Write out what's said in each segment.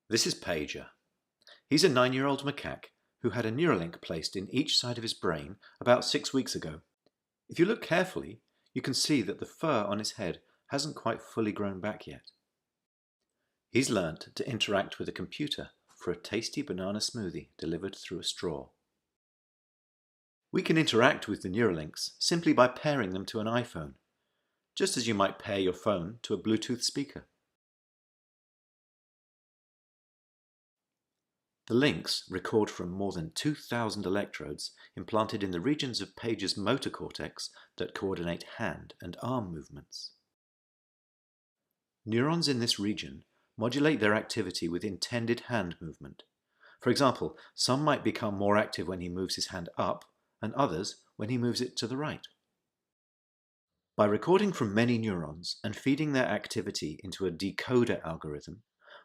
This is Pager. He's a 9-year-old macaque who had a Neuralink placed in each side of his brain about 6 weeks ago. If you look carefully, you can see that the fur on his head hasn't quite fully grown back yet. He's learnt to interact with a computer for a tasty banana smoothie delivered through a straw. We can interact with the Neuralinks simply by pairing them to an iPhone, just as you might pair your phone to a Bluetooth speaker. The links record from more than 2,000 electrodes implanted in the regions of Pager's motor cortex that coordinate hand and arm movements. Neurons in this region modulate their activity with intended hand movement. For example, some might become more active when he moves his hand up, and others when he moves it to the right. By recording from many neurons and feeding their activity into a decoder algorithm,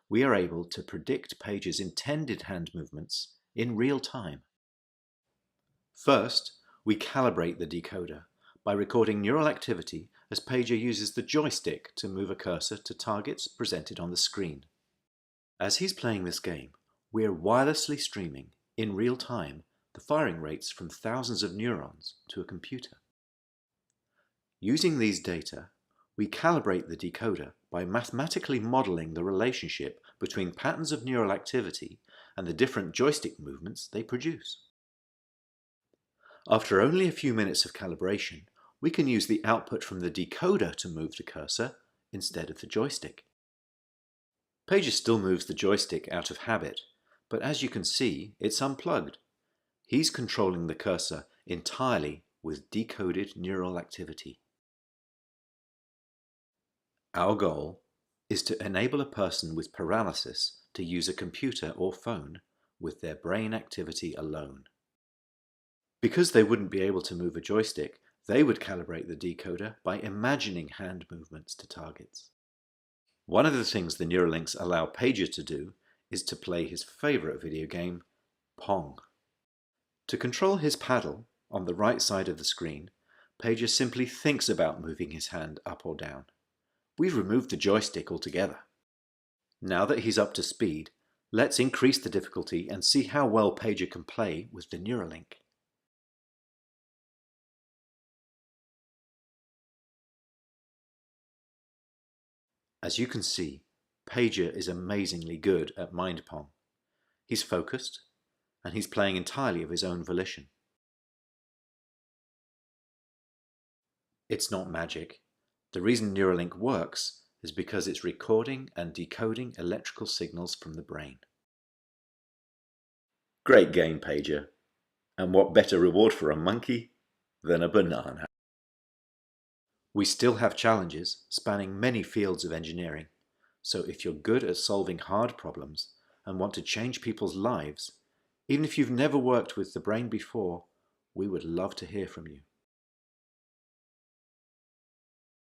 we are able to predict Pager's intended hand movements in real time. First, we calibrate the decoder by recording neural activity as Pager uses the joystick to move a cursor to targets presented on the screen. As he's playing this game, we're wirelessly streaming, in real time, the firing rates from thousands of neurons to a computer. Using these data, we calibrate the decoder by mathematically modeling the relationship between patterns of neural activity and the different joystick movements they produce. After only a few minutes of calibration, we can use the output from the decoder to move the cursor instead of the joystick. Pager still moves the joystick out of habit, but as you can see, it's unplugged. He's controlling the cursor entirely with decoded neural activity. Our goal is to enable a person with paralysis to use a computer or phone with their brain activity alone. Because they wouldn't be able to move a joystick, they would calibrate the decoder by imagining hand movements to targets. One of the things the Neuralinks allow Pager to do is to play his favourite video game, Pong. To control his paddle, on the right side of the screen, Pager simply thinks about moving his hand up or down. We've removed the joystick altogether. Now that he's up to speed, let's increase the difficulty and see how well Pager can play with the Neuralink. As you can see, Pager is amazingly good at Mind Pong. He's focused, and he's playing entirely of his own volition. It's not magic. The reason Neuralink works is because it's recording and decoding electrical signals from the brain. Great game, Pager. And what better reward for a monkey than a banana? We still have challenges spanning many fields of engineering, so if you're good at solving hard problems and want to change people's lives, even if you've never worked with the brain before, we would love to hear from you.